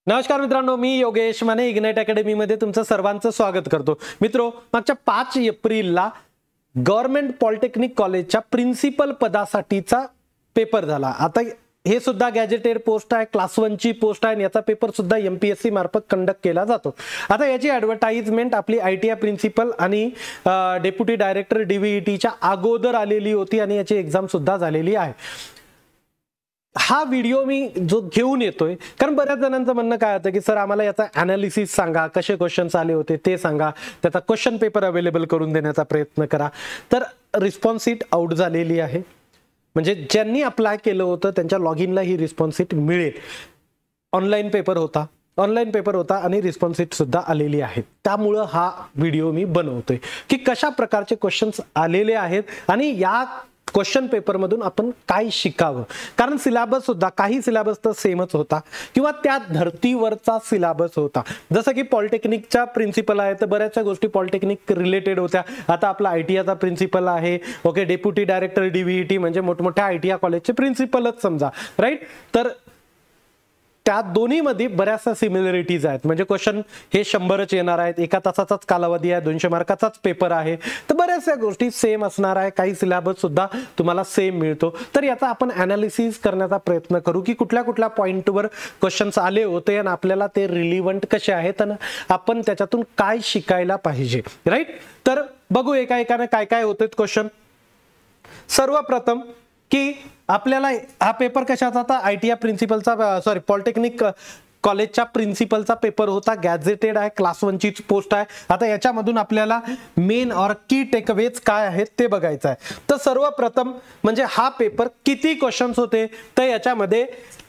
नमस्कार मित्रांनो, मी Yogesh Mane ignite academy मध्ये तुमचं सर्वांचं स्वागत करतो. मित्रो, मागच्या 5 एप्रिलला गव्हर्नमेंट पॉलिटेक्निक कॉलेजच्या प्रिन्सिपल पदासाठीचा पेपर झाला. आता हे सुद्धा गॅजेटेड पोस्ट आहे, क्लास 1 ची पोस्ट आहे. याचा पेपर सुद्धा एमपीएससी मार्फत कंडक्ट केला जातो. आता याची ॲडव्हर्टाइजमेंट आपली आयटीआय प्रिन्सिपल आणि डेप्युटी डायरेक्टर डीव्हीईटीच्या अगोदर आलेली होती आणि याची एक्झाम सुद्धा झालेली आहे. हा व्हिडिओ मी जो घेऊन येतोय कारण बऱ्याच जणांचं म्हणणं काय होतं की सर आम्हाला याचा ॲनालिसिस सांगा, कसे क्वेश्चन्स आले होते ते सांगा, त्याचा क्वेश्चन पेपर अवेलेबल करून देण्याचा प्रयत्न करा. तर रिस्पॉन्स शीट आउट झालेली आहे, म्हणजे ज्यांनी अप्लाय केलं होतं त्यांच्या लॉग इनला ही रिस्पॉन्स शीट मिळेल. ऑनलाईन पेपर होता आणि रिस्पॉन्स शीट सुद्धा आलेली आहे. त्यामुळं हा व्हिडिओ मी बनवतोय की कशा प्रकारचे क्वेश्चन्स आलेले आहेत आणि या क्वेश्चन पेपर मधून आपण काय शिकावं. कारण सिलेबस सुद्धा काही सिलेबस तर सेमच होता किंवा त्या धर्तीवरचा सिलेबस होता. जसं की पॉलिटेक्निकच्या प्रिन्सिपल आहे तर बऱ्याचशा गोष्टी पॉलिटेक्निक रिलेटेड होत्या. आता आपला आयटीआयचा प्रिन्सिपल आहे, ओके, डेप्युटी डायरेक्टर डीव्हीईटी म्हणजे मोठमोठ्या आयटीआय कॉलेजचे प्रिन्सिपलच समजा, राईट. तर त्या दोन्हीमध्ये बऱ्याचशा सिमिलरिटीज आहेत. म्हणजे क्वेश्चन हे 100च येणार आहेत, एका तासाचाच कालावधी आहे, 200 मार्काचाच पेपर आहे, तर बऱ्याचशा गोष्टी सेम असणार आहे. काही सिलेबस सुद्धा तुम्हाला सेम मिळतो. तर याचा आपण ॲनालिसिस करण्याचा प्रयत्न करू की कुठल्या कुठल्या पॉईंटवर क्वेश्चन्स आले होते आणि आपल्याला ते रिलिव्हंट कसे आहेत आणि आपण त्याच्यातून काय शिकायला पाहिजे, राईट. तर बघू एका एकाने काय काय होते क्वेश्चन. सर्वप्रथम की आपल्याला हा पेपर कशाचा होता, आयटीआय प्रिन्सिपलचा पॉलिटेक्निक कॉलेजच्या प्रिन्सिपलचा पेपर होता. गॅजेटेड आहे, क्लास 1 ची पोस्ट आहे. आता याच्यामधून आपल्याला मेन और की टेकअवेज काय आहेत ते बघायचं आहे. तर सर्वप्रथम म्हणजे हा पेपर किती क्वेश्चन्स होते, तर याच्यामध्ये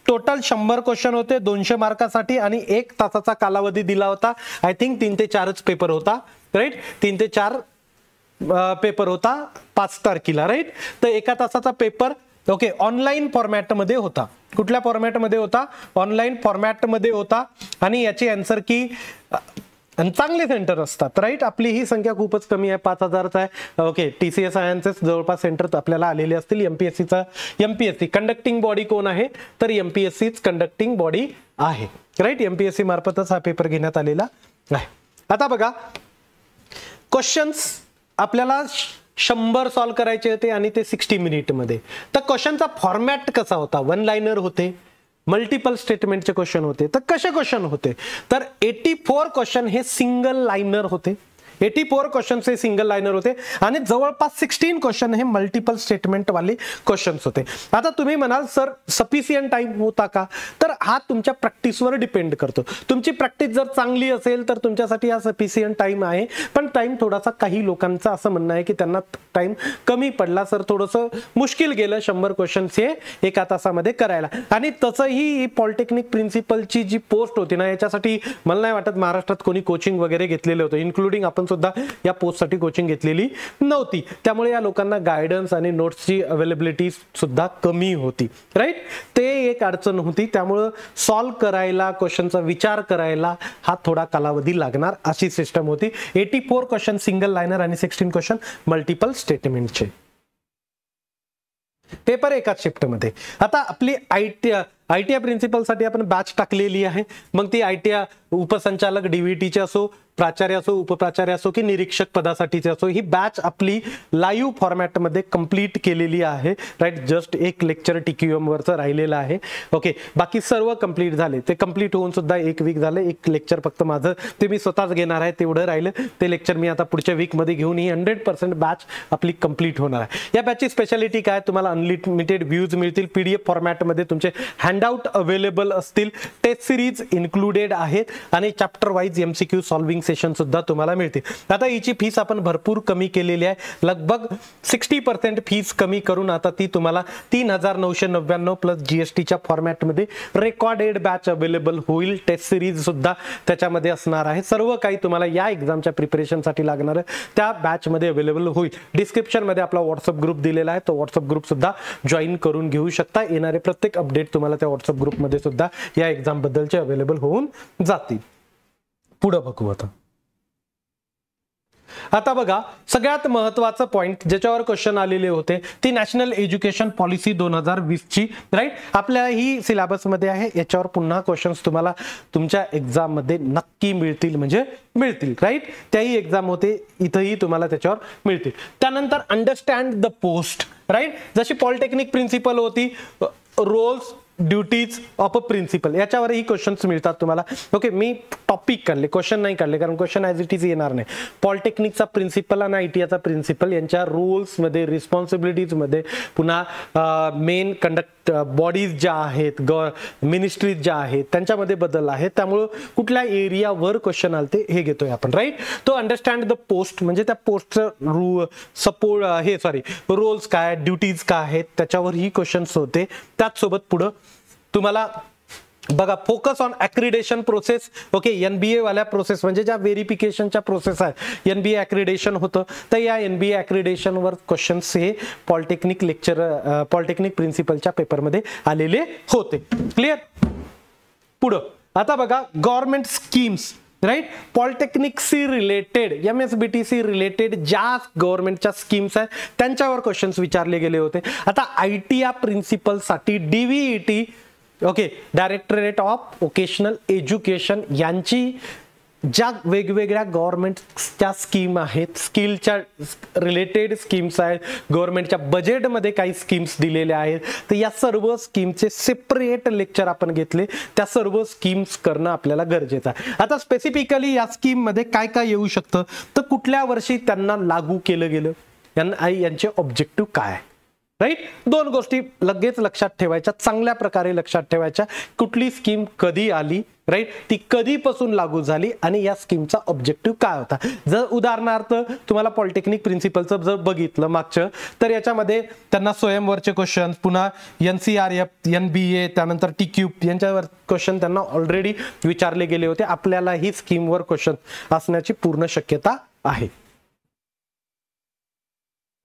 टोटल 100 क्वेश्चन होते 200 मार्कासाठी आणि 1 तासाचा कालावधी दिला होता. आय थिंक 3 ते 4च पेपर होता, राईट. 3 ते 4 पेपर होता 5 तारखेला, राईट. तर एका तासाचा पेपर, ओके, ऑनलाईन फॉर्मॅटमध्ये होता. कुठल्या फॉर्मॅटमध्ये होता, ऑनलाईन फॉर्मॅटमध्ये होता. आणि याची आन्सर की चांगले सेंटर असतात, राईट. आपली ही संख्या खूपच कमी आहे, 5000च आहे, ओके. टीसीएस आयएनसेस जवळपास सेंटर आपल्याला आलेले असतील. एमपीएससी कंडक्टिंग बॉडी कोण आहे, तर एमपीएससीच कंडक्टिंग बॉडी आहे, राईट. एमपीएससी मार्फतच हा पेपर घेण्यात आलेला आहे. आता बघा, क्वेश्चन्स आपल्याला 100 सॉल्व करायचे होते आणि ते 60 मिनिटमध्ये. तर क्वेश्चनचा फॉर्मॅट कसा होता, 1 लाइनर होते, मल्टिपल स्टेटमेंटचे क्वेश्चन होते. तर कसे क्वेश्चन होते, तर 84 क्वेश्चन हे सिंगल लाइनर होते. 84 क्वेश्चन हे सिंगल लाइनर होते आणि जवळपास 16 क्वेश्चन हे मल्टिपल स्टेटमेंट वाले क्वेश्चन्स होते. आता तुम्ही म्हणाल सर सफिशियंट टाइम होता का, तर हा तुमच्या प्रॅक्टिसवर डिपेंड करतो. तुमची प्रॅक्टिस जर चांगली असेल तर तुमच्यासाठी हा सफिशियंट टाइम आहे. पण टाइम थोडासा, काही लोकांचं असं म्हणणं आहे की त्यांना टाइम कमी पडला, सर थोडंसं मुश्किल गेलं 100 क्वेश्चन्स हे एका तासामध्ये करायला. आणि तसंही पॉलिटेक्निक प्रिन्सिपलची जी पोस्ट होती ना, याच्यासाठी मला नाही वाटत महाराष्ट्रात कोणी कोचिंग वगैरे घेतलेलं होतं, इन्क्लुडिंग आपण सुद्धा या पोस्टसाठी कोचिंग घेतलेली नव्हती. त्यामुळे या लोकांना गायडन्स आणि नोट्सची अवेलेबिलिटी सुद्धा कमी होती, राईट. ते एक अडचण होती. त्यामुळे सॉल्व करायला, क्वेश्चनचा विचार करायला हा थोडा कालावधी लागणार अशी सिस्टम होती. 84 क्वेश्चन सिंगल लाइनर आणि 16 क्वेश्चन मल्टिपल स्टेटमेंटचे पेपर एकाच शिफ्टमध्ये. आता आपली आयटीआय प्रिन्सिपलसाठी आपण बॅच टाकलेली आहे. मग ती आयटीआय उपसंचालक डीव्हीईटीचे असो, प्राचार्य असो, उपप्राचार्य असो की निरीक्षक पदासाठीचे असो, ही बॅच आपली लाईव्ह फॉर्मॅटमध्ये कंप्लीट केलेली आहे, राईट. जस्ट एक लेक्चर TQM वरचं राहिलेलं आहे, ओके. बाकी सर्व कंप्लीट झाले. ते कंप्लीट होऊन सुद्धा 1 वीक झालं. एक लेक्चर फक्त माझं ते मी स्वतःच घेणार आहे, तेवढं राहिलं. ते लेक्चर मी आता पुढच्या वीकमध्ये घेऊन ही 100% बॅच आपली कंप्लीट होणार आहे. या बॅचची स्पेशालिटी काय, तुम्हाला अनलिमिटेड व्ह्यूज मिळतील, PDF फॉर्मॅटमध्ये तुमचे हँडआउट अवेलेबल असतील, टेस्ट सिरीज इन्क्लुडेड आहेत आणि chapter wise MCQ solving session सुद्धा तुम्हाला मिळते. आता हिची फीस आपण भरपूर कमी केलेली आहे, लगभग 60% फीस कमी करून आता ती तुम्हाला 3999 प्लस GSTच्या फॉर्मॅटमध्ये रेकॉर्डेड बॅच अवेलेबल होईल. टेस्ट सिरीज सुद्धा त्याच्यामध्ये असणार आहे. सर्व काही तुम्हाला या एक्झामच्या प्रिपरेशनसाठी लागणार त्या बॅचमध्ये अवेलेबल होईल. डिस्क्रिप्शनमध्ये आपला व्हॉट्सअप ग्रुप दिलेला आहे, तो व्हॉट्सअप ग्रुप सुद्धा जॉईन करून घेऊ शकता. येणारे प्रत्येक अपडेट तुम्हाला त्या व्हॉट्सअप ग्रुपमध्ये सुद्धा या एक्झाम बद्दलचे अवेलेबल होऊन जातील. पुढे बघू. आता आता बघा सगळ्यात महत्त्वाचं पॉइंट ज्याच्यावर क्वेश्चन आलेले होते ती नॅशनल एज्युकेशन पॉलिसी 2020 ची, राईट. आपल्या ही सिलेबस मध्ये आहे, याच्यावर पुन्हा क्वेश्चन्स तुम्हाला तुमच्या एक्झाम मध्ये नक्की मिळतील, म्हणजे मिळतील, राईट. त्याही एक्झाम होते, इथंही तुम्हाला त्याच्यावर मिळतील. त्यानंतर अंडरस्टँड द पोस्ट, राईट. जशी पॉलिटेक्निक प्रिन्सिपल होती, roles duties of a principal, याच्यावरही क्वेश्चन्स मिळतात तुम्हाला. ओके, मी टॉपिक काढले, क्वेश्चन नाही काढले, कारण क्वेश्चन ॲज इट इज येणार नाही. पॉलिटेक्निकचा प्रिन्सिपल आणि ITIचा प्रिन्सिपल यांच्या रूल्समध्ये, रिस्पॉन्सिबिलिटीजमध्ये, पुन्हा मेन कंडक्ट बॉडीज ज्या आहेत, मिनिस्ट्रीज ज्या आहेत त्यांच्यामध्ये बदल आहेत. त्यामुळं कुठल्या एरियावर क्वेश्चन आलते हे घेतोय आपण, राईट. तो अंडरस्टँड द पोस्ट म्हणजे त्या पोस्टचं रोल्स काय, ड्युटीज काय आहेत, त्याच्यावरही क्वेश्चन्स होते. त्याचसोबत पुढं तुम्हाला बघा focus on accreditation process. Okay, NBA वाल्या प्रोसेस म्हणजे ज्या व्हेरिफिकेशनच्या प्रोसेस आहेत, NBA ॲक्रिडेशन होतं, तर या NBA ॲक्रिडेशनवर क्वेश्चन्स हे पॉलिटेक्निक प्रिन्सिपलच्या पेपरमध्ये आलेले होते. क्लिअर. पुढं आता बघा गव्हर्नमेंट स्कीम्स, राईट. पॉलिटेक्निकशी रिलेटेड, MSBTC रिलेटेड ज्या गव्हर्नमेंटच्या स्कीम्स आहेत त्यांच्यावर क्वेश्चन्स विचारले गेले होते. आता ITI प्रिन्सिपलसाठी DVET, okay, directorate of vocational education यांची ज्या वेगवेगळ्या गव्हर्नमेंटच्या स्कीम आहेत, स्किलच्या रिलेटेड स्कीम्स आहेत, गव्हर्नमेंटच्या बजेटमध्ये काही स्कीम्स दिलेल्या आहेत, तर या सर्व स्कीमचे सेपरेट लेक्चर आपण घेतले. त्या सर्व स्कीम्स करणं आपल्याला गरजेचं आहे. आता स्पेसिफिकली या स्कीममध्ये काय काय येऊ शकतं, तर कुठल्या वर्षी त्यांना लागू केलं गेलं, यांचे ऑब्जेक्टिव्ह काय, राईट. दोन गोष्टी लगेच लक्षात ठेवायच्या, चांगल्या प्रकारे लक्षात ठेवायच्या. कुठली स्कीम कधी आली, राईट, ती कधीपासून लागू झाली आणि या स्कीमचा ऑब्जेक्टिव्ह काय होता. जर उदाहरणार्थ तुम्हाला पॉलिटेक्निक प्रिन्सिपलचं जर बघितलं मागचं, तर याच्यामध्ये त्यांना स्वयंवरचे क्वेश्चन, पुन्हा NCRF, NBA, त्यानंतर TQ यांच्यावर क्वेश्चन त्यांना ऑलरेडी विचारले गेले होते. आपल्याला ही स्कीमवर क्वेश्चन असण्याची पूर्ण शक्यता आहे,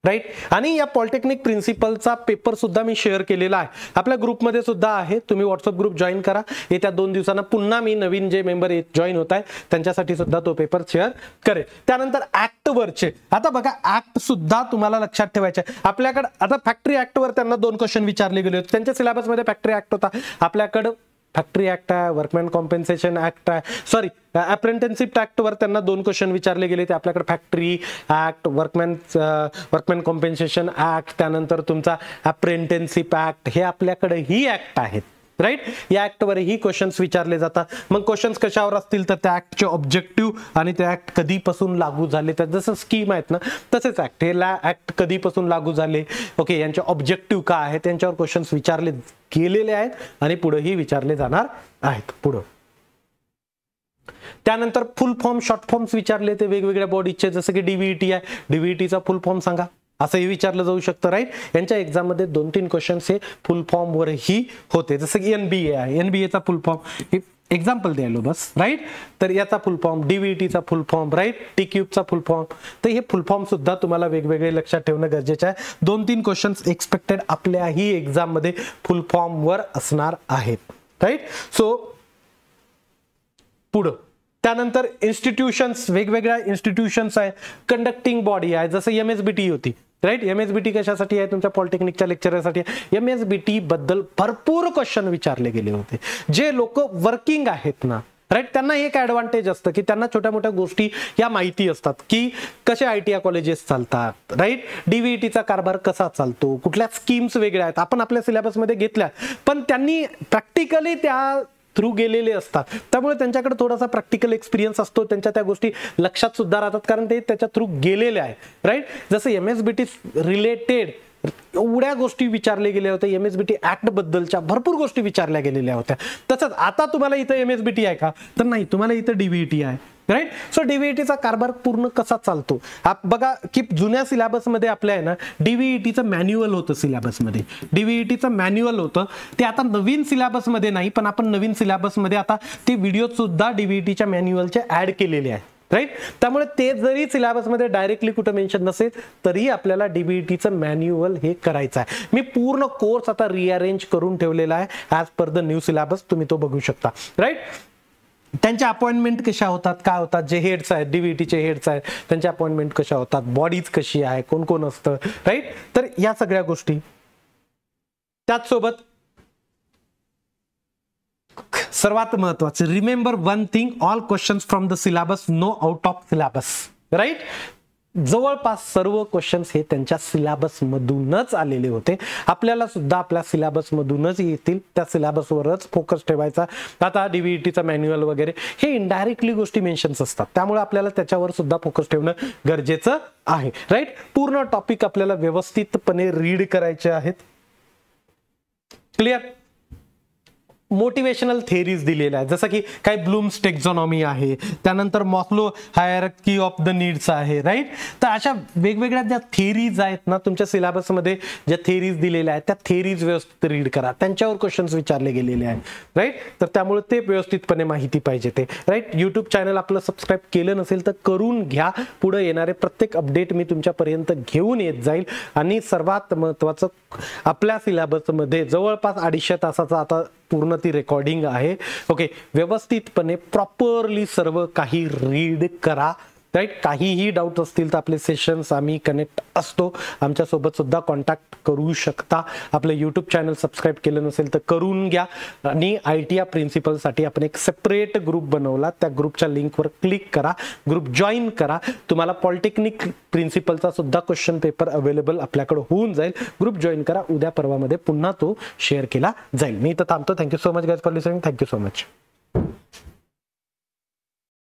राईट. आणि या पॉलिटेक्निक प्रिन्सिपलचा पेपर सुद्धा मी शेअर केलेला आहे, आपल्या ग्रुपमध्ये सुद्धा आहे. तुम्ही व्हॉट्सअप ग्रुप जॉईन करा. येत्या 2 दिवसांना पुन्हा मी नवीन जे मेंबर जॉईन होत आहे त्यांच्यासाठी सुद्धा तो पेपर शेअर करेल. त्यानंतर ऍक्ट वरचे, आता बघा ऍक्ट सुद्धा तुम्हाला लक्षात ठेवायचे. आपल्याकडे आता फॅक्टरी ऍक्ट वर त्यांना 2 क्वेश्चन विचारले गेले होते. त्यांच्या सिलेबसमध्ये फॅक्टरी ऍक्ट होता. आपल्याकडे फॅक्टरी ऍक्ट आहे, वर्कमॅन कॉम्पेन्सेशन ऍक्ट आहे, अप्रेंटिसशिप ऍक्ट वर त्यांना 2 क्वेश्चन विचारले गेले. ते आपल्याकडे factory act, workman compensation act, त्यानंतर तुमचा अप्रेंटिसशिप ऍक्ट, हे आपल्याकडे ही ऍक्ट आहेत, राईट. या ऍक्टवरही क्वेश्चन्स विचारले जातात. मग क्वेश्चन्स कशावर असतील तर त्या ऍक्टचे ऑब्जेक्टिव्ह आणि ते ऍक्ट कधीपासून लागू झाले, तर जसं स्कीम आहेत ना तसेच ऍक्ट, हे ऍक्ट कधीपासून लागू झाले, ओके, यांचे ऑब्जेक्टिव्ह काय आहे, त्यांच्यावर क्वेश्चन्स विचारले गेलेले आहेत आणि पुढेही विचारले जाणार आहेत. पुढं त्यानंतर फुल फॉर्म, शॉर्ट फॉर्म्स विचारले ते वेगवेगळ्या बॉडीचे, जसं की DVET आहे, DVETचा फुल फॉर्म सांगा असंही विचारलं जाऊ शकतं, राईट. यांच्या एक्झाममध्ये 2-3 क्वेश्चन्स हे फुल फॉर्म वरही होते, जसं की NBA आहे, NBAचा फुल फॉर्म, एक्झाम्पल द्यायलो बस, राईट. तर याचा फुल फॉर्म, DVETचा फुल फॉर्म, राईट, TQचा फुल फॉर्म. तर हे फुल फॉर्म सुद्धा तुम्हाला वेगवेगळे लक्षात ठेवणं गरजेचं आहे. 2-3 क्वेश्चन्स एक्सपेक्टेड आपल्याही एक्झाम मध्ये फुल फॉर्म वर असणार आहेत, राईट. सो पुढं त्यानंतर इन्स्टिट्यूशन्स, वेगवेगळ्या इन्स्टिट्यूशन्स आहेत, कंडक्टिंग बॉडी आहे, जसं MSBT होती, राईट. MSBT कशासाठी आहे, तुमच्या पॉलिटेक्निकच्या लेक्चरसाठी. MSBT बद्दल भरपूर क्वेश्चन विचारले गेले होते. जे लोक वर्किंग आहेत ना, राईट, त्यांना एक ऍडव्हान्टेज असतं की त्यांना छोट्या मोठ्या गोष्टी या माहिती असतात, की कसे ITI कॉलेजेस चालतात, राईट. DVETचा कारभार कसा चालतो, कुठल्या स्कीम्स वेगळ्या आहेत, आपण आपल्या सिलेबसमध्ये घेतल्या, पण त्यांनी प्रॅक्टिकली त्या थ्रू गेलेले असतात. त्यामुळे त्यांच्याकडे थोडासा प्रॅक्टिकल एक्सपिरियन्स असतो, त्यांच्या त्या गोष्टी लक्षात सुद्धा राहतात, कारण ते त्याच्या थ्रू गेलेले आहे, राईट. जसं MSBT रिलेटेड एवढ्या गोष्टी विचारल्या गेल्या होत्या, MSBT ऍक्ट बद्दलच्या भरपूर गोष्टी विचारल्या गेलेल्या होत्या. तसंच आता तुम्हाला इथं MSBT आहे का, तर नाही, तुम्हाला इथं DVET आहे, राईट. सो DVETचा कारभार पूर्ण कसा चालतो, बघा की जुन्या सिलेबसमध्ये आपल्या आहे ना DVETचं मॅन्युअल होतं, सिलेबसमध्ये DVETचं मॅन्युअल होतं. ते आता नवीन सिलेबसमध्ये नाही, पण आपण नवीन सिलेबसमध्ये आता ते व्हिडिओ सुद्धा DVETच्या मॅन्युअलचे ऍड केलेले आहेत, राईट. त्यामुळे ते जरी सिलेबसमध्ये डायरेक्टली कुठं मेन्शन नसेल तरी आपल्याला DVETचं मॅन्युअल हे करायचं आहे. मी पूर्ण कोर्स आता रिअरेंज करून ठेवलेला आहे as per the new syllabus, तुम्ही तो बघू शकता, राईट. त्यांच्या अपॉइंटमेंट कशा होतात, काय होतात, जे हेड्स आहेत डीव्हीटीचे हेड्स आहेत त्यांच्या अपॉइंटमेंट कशा होतात, बॉडीज कशी आहे, कोण कोण असतं, राईट. तर या सगळ्या गोष्टी. त्याचसोबत सर्वात महत्वाचं, remember one thing, all questions from the syllabus, no out of syllabus, right. जवळपास सर्व क्वेश्चन्स हे त्यांच्या सिलेबस मधूनच आलेले होते. आपल्याला सुद्धा आपल्या सिलेबस मधूनच येतील, त्या सिलेबसवरच फोकस ठेवायचा. आता डीव्हीटीचा मॅन्युअल वगैरे हे इनडायरेक्टली गोष्टी मेन्शन्स असतात, त्यामुळे आपल्याला त्याच्यावर सुद्धा फोकस ठेवणं गरजेचं आहे, राईट. पूर्ण टॉपिक आपल्याला व्यवस्थितपणे रीड करायचे आहेत. क्लिअर. मोटिवेशनल थेरीज दिलेल्या आहेत, जसं की काही ब्लूम्स टेक्झॉनॉमी आहे, त्यानंतर Maslow hierarchy of the needs आहे, राईट. तर अशा वेगवेगळ्या ज्या थेरीज आहेत ना तुमच्या सिलेबसमध्ये, ज्या थेरीज दिलेल्या आहेत त्या थेरीज व्यवस्थित रीड करा, त्यांच्यावर क्वेश्चन्स विचारले गेलेले आहेत, राईट. तर त्यामुळे ते व्यवस्थितपणे माहिती पाहिजे ते, राईट. युट्यूब चॅनल आपलं सबस्क्राईब केलं नसेल तर करून घ्या. पुढे येणारे प्रत्येक अपडेट मी तुमच्यापर्यंत घेऊन येत जाईल. आणि सर्वात महत्त्वाचं, आपल्या सिलेबसमध्ये जवळपास 250 तासाचं आता पूर्ण ती रेकॉर्डिंग आहे. ओके, व्यवस्थितपणे प्रॉपरली सर्व काही रीड करा, राईट. काहीही डाऊट असतील तर आपले सेशन्स आम्ही कनेक्ट असतो, आमच्यासोबत सुद्धा कॉन्टॅक्ट करू शकता. आपलं यूट्यूब चॅनल सबस्क्राईब केलं नसेल तर करून घ्या. आणि ITIA प्रिन्सिपलसाठी आपण एक सेपरेट ग्रुप बनवला, त्या ग्रुपच्या लिंकवर क्लिक करा, ग्रुप जॉईन करा. तुम्हाला पॉलिटेक्निक प्रिन्सिपलचा सुद्धा क्वेश्चन पेपर अवेलेबल आपल्याकडे होऊन जाईल. ग्रुप जॉईन करा, उद्या परवामध्ये पुन्हा तो शेअर केला जाईल. मी इथं थांबतो. Thank you so much guys for listening. Thank you so much.